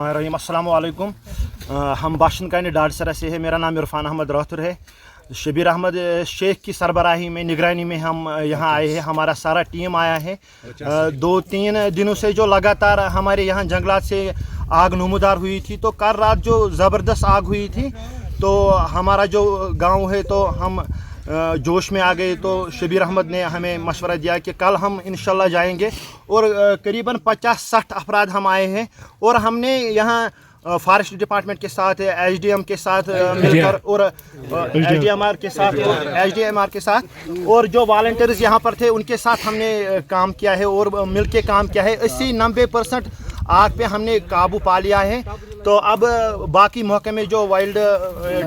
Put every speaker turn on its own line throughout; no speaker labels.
रहीम अस्सलाम वालेकुम। हम बाशिंद डाडसरा से है। मेरा नाम इरफान अहमद राथुर है। शबीर अहमद शेख की सरबराही में निगरानी में हम यहाँ आए हैं। हमारा सारा टीम आया है। 2-3 दिनों से जो लगातार हमारे यहाँ जंगलात से आग नमूदार हुई थी, तो कल रात जो ज़बरदस्त आग हुई थी, तो हमारा जो गांव है तो हम जोश में आ गए। तो शबीर अहमद ने हमें मशवरा दिया कि कल हम इंशाल्लाह जाएंगे, और करीबन 50-60 अफराद हम आए हैं। और हमने यहाँ फॉरेस्ट डिपार्टमेंट के साथ, एचडीएम के साथ मिलकर, और एचडीएमआर के साथ और जो वॉलंटियर्स यहाँ पर थे उनके साथ हमने काम किया है और मिलके काम किया है। 80-90% आग पे हमने काबू पा लिया है। तो अब बाकी महकमे जो वाइल्ड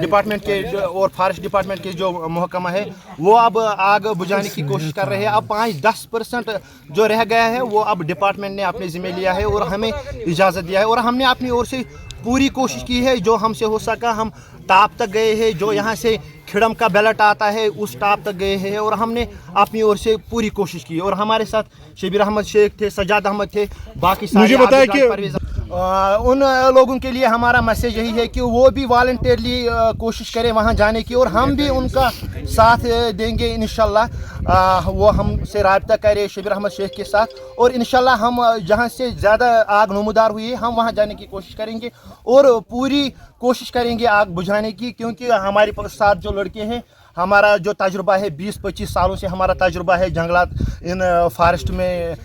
डिपार्टमेंट के और फॉरेस्ट डिपार्टमेंट के जो महकमा है, वो अब आग बुझाने की कोशिश कर रहे हैं। अब 5-10% जो रह गया है वो अब डिपार्टमेंट ने अपने ज़िम्मे लिया है और हमें इजाज़त दिया है। और हमने अपनी ओर से पूरी कोशिश की है, जो हमसे हो सका। हम टाप तक गए हैं, जो यहाँ से खिड़म का बेलट आता है उस टाप तक गए हैं, और हमने अपनी ओर से पूरी कोशिश की। और हमारे साथ शबीर अहमद शेख थे, सजाद अहमद थे, बाकी सारे। मुझे बताया कि उन लोगों के लिए हमारा मैसेज यही है कि वो भी वॉलंटियरली कोशिश करें वहाँ जाने की, और हम भी उनका साथ देंगे इंशाल्लाह। वो हमसे राब्ता करें शबीर अहमद शेख के साथ, और इंशाल्लाह हम जहाँ से ज़्यादा आग नमूदार हुई है हम वहाँ जाने की कोशिश करेंगे और पूरी कोशिश करेंगे आग बुझाने की। क्योंकि हमारे साथ जो लड़के हैं, हमारा जो तजुर्बा है 20-25 सालों से हमारा तजुर्बा है जंगलात इन फॉरेस्ट में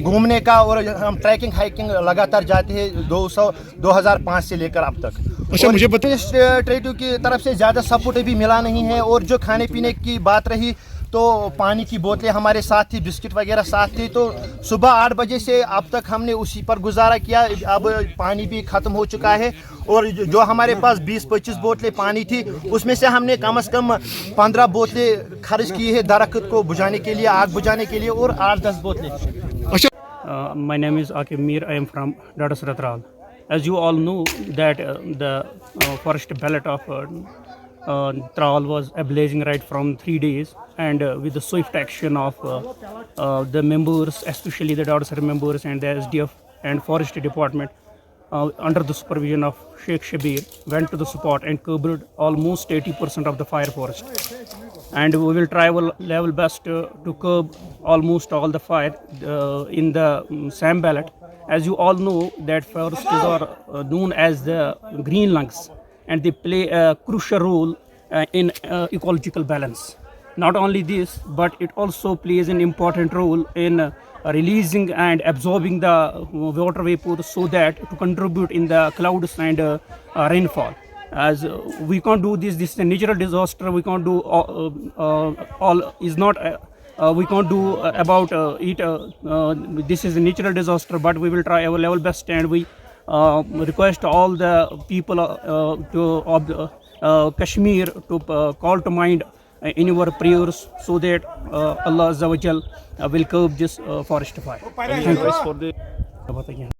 घूमने का, और हम ट्रैकिंग हाइकिंग लगातार जाते हैं 2005 से लेकर अब तक। अच्छा, मुझे एडमिनिस्ट्रेटिव की तरफ से ज़्यादा सपोर्ट भी मिला नहीं है। और जो खाने पीने की बात रही, तो पानी की बोतलें हमारे साथ थी, बिस्किट वगैरह साथ थी। तो सुबह 8 बजे से अब तक हमने उसी पर गुजारा किया। अब पानी भी ख़त्म हो चुका है, और जो हमारे पास 20-25 बोतलें पानी थी, उसमें से हमने कम से कम 15 बोतलें खर्च की है दरख्त को बुझाने के लिए, आग बुझाने के लिए, और 8-10 बोतलें।
My name is Akib Mir. I am from Dadasara Tral. As you all know that the forest belt of Tral was ablazing right from 3 days, and with the swift action of the members, especially the Dadasara members and the SDF and forest department, under the supervision of Sheikh Shabir, went to the spot and covered almost 80% of the fire forest. And we will try our level best to curb almost all the fire in the Sam Ballot. As you all know that forests are known as the green lungs, and they play a crucial role in ecological balance. Not only this, but it also plays an important role in releasing and absorbing the water vapor, so that to contribute in the clouds and rainfall. As we can't do this is a natural disaster. We can't do all is not we can't do about it. This is a natural disaster, but we will try our level best, and we request all the people of Kashmir to call to mind in your prayers, so that Allah Azza wa Jal will curb this forest fire. Thank you for the